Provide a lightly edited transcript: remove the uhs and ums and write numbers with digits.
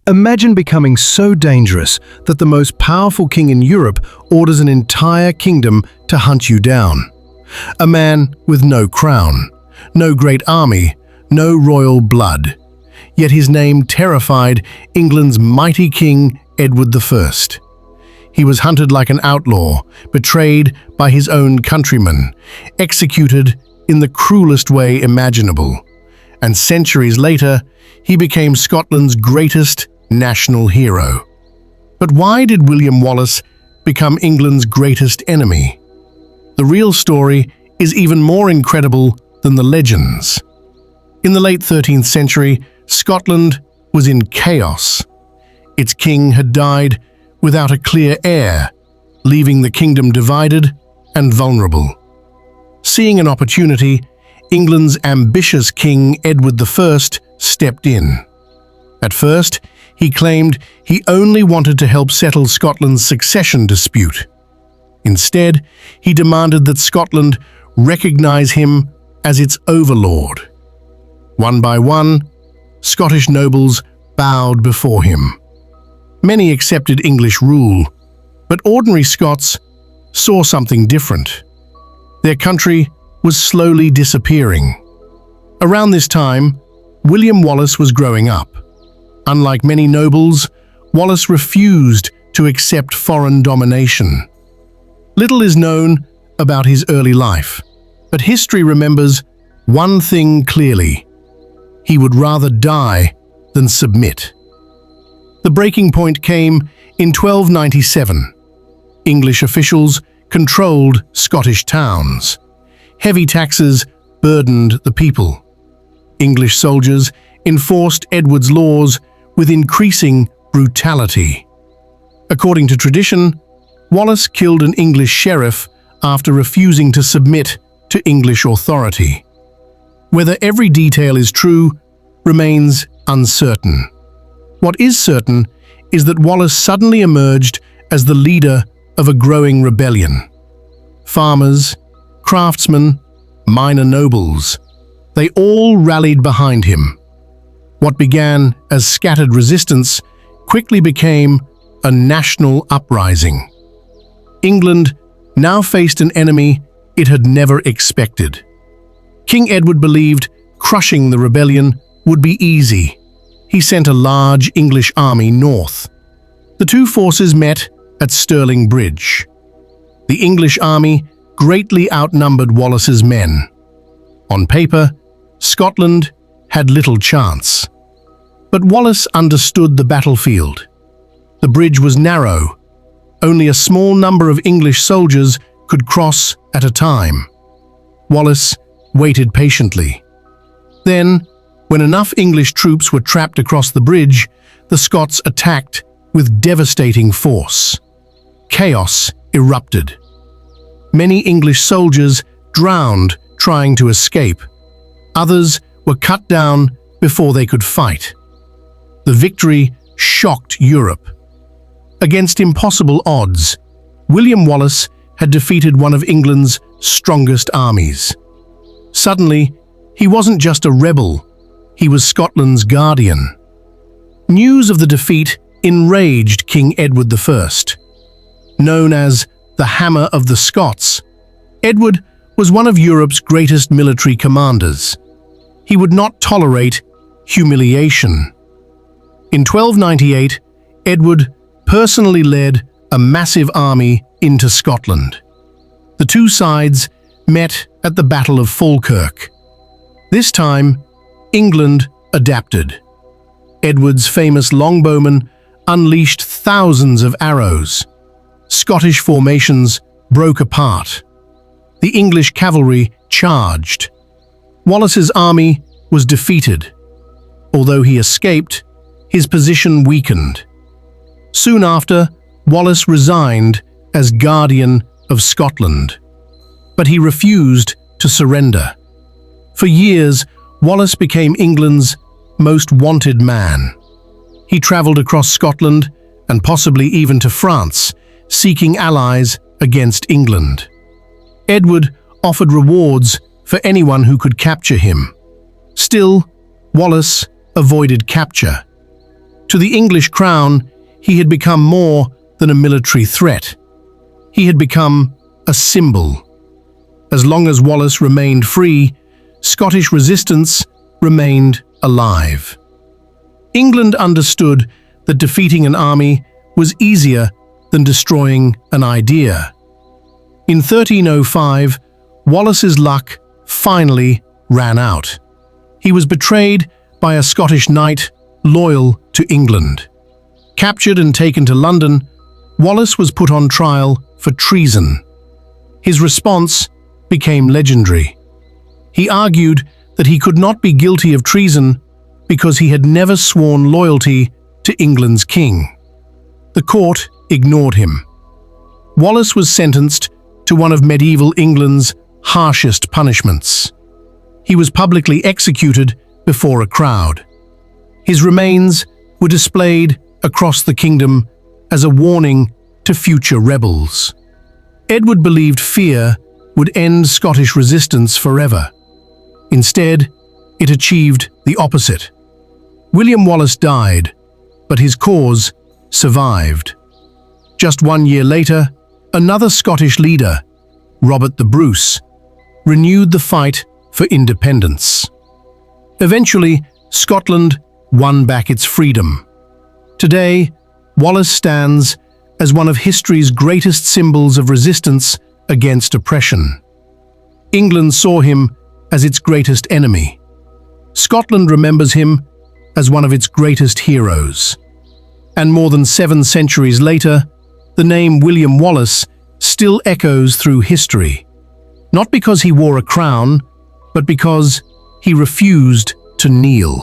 Imagine becoming so dangerous that the most powerful king in Europe orders an entire kingdom to hunt you down. A man with no crown, no great army, no royal blood. Yet his name terrified England's mighty king, Edward I. He was hunted like an outlaw, betrayed by his own countrymen, executed in the cruelest way imaginable. And centuries later, he became Scotland's greatest national hero. But why did William Wallace become England's greatest enemy? The real story is even more incredible than the legends. In the late 13th century, Scotland was in chaos. Its king had died without a clear heir, leaving the kingdom divided and vulnerable. Seeing an opportunity, England's ambitious king Edward I stepped in. At first, he claimed he only wanted to help settle Scotland's succession dispute. Instead, he demanded that Scotland recognize him as its overlord. One by one, Scottish nobles bowed before him. Many accepted English rule, but ordinary Scots saw something different. Their country was slowly disappearing. Around this time, William Wallace was growing up. Unlike many nobles, Wallace refused to accept foreign domination. Little is known about his early life, but history remembers one thing clearly: he would rather die than submit. The breaking point came in 1297. English officials controlled Scottish towns. Heavy taxes burdened the people. English soldiers enforced Edward's laws with increasing brutality. According to tradition, Wallace killed an English sheriff after refusing to submit to English authority. Whether every detail is true remains uncertain. What is certain is that Wallace suddenly emerged as the leader of a growing rebellion. Farmers, craftsmen, minor nobles, they all rallied behind him. What began as scattered resistance quickly became a national uprising. England now faced an enemy it had never expected. King Edward believed crushing the rebellion would be easy. He sent a large English army north. The two forces met at Stirling Bridge. The English army greatly outnumbered Wallace's men. On paper, Scotland had little chance. But Wallace understood the battlefield. The bridge was narrow. Only a small number of English soldiers could cross at a time. Wallace waited patiently. Then, when enough English troops were trapped across the bridge, the Scots attacked with devastating force. Chaos erupted. Many English soldiers drowned trying to escape. Others were cut down before they could fight. The victory shocked Europe. Against impossible odds, William Wallace had defeated one of England's strongest armies. Suddenly, he wasn't just a rebel, he was Scotland's guardian. News of the defeat enraged King Edward I. Known as the Hammer of the Scots, Edward was one of Europe's greatest military commanders. He would not tolerate humiliation. In 1298, Edward personally led a massive army into Scotland. The two sides met at the Battle of Falkirk. This time, England adapted. Edward's famous longbowmen unleashed thousands of arrows. Scottish formations broke apart. The English cavalry charged. Wallace's army was defeated. Although he escaped, his position weakened. Soon after, Wallace resigned as Guardian of Scotland. But he refused to surrender. For years, Wallace became England's most wanted man. He traveled across Scotland and possibly even to France, seeking allies against England. Edward offered rewards for anyone who could capture him. Still, Wallace avoided capture. To the English crown, he had become more than a military threat. He had become a symbol. As long as Wallace remained free, Scottish resistance remained alive. England understood that defeating an army was easier than destroying an idea. In 1305, Wallace's luck finally ran out. He was betrayed by a Scottish knight loyal to England. Captured and taken to London, Wallace was put on trial for treason. His response became legendary. He argued that he could not be guilty of treason because he had never sworn loyalty to England's king. The court ignored him. Wallace was sentenced to one of medieval England's harshest punishments. He was publicly executed before a crowd. His remains were displayed across the kingdom as a warning to future rebels. Edward believed fear would end Scottish resistance forever. Instead, it achieved the opposite. William Wallace died, but his cause survived. Just 1 year later, another Scottish leader, Robert the Bruce, renewed the fight for independence. Eventually, Scotland won back its freedom. Today, Wallace stands as one of history's greatest symbols of resistance against oppression. England saw him as its greatest enemy. Scotland remembers him as one of its greatest heroes. And more than 7 centuries later, the name William Wallace still echoes through history. Not because he wore a crown, but because he refused to kneel.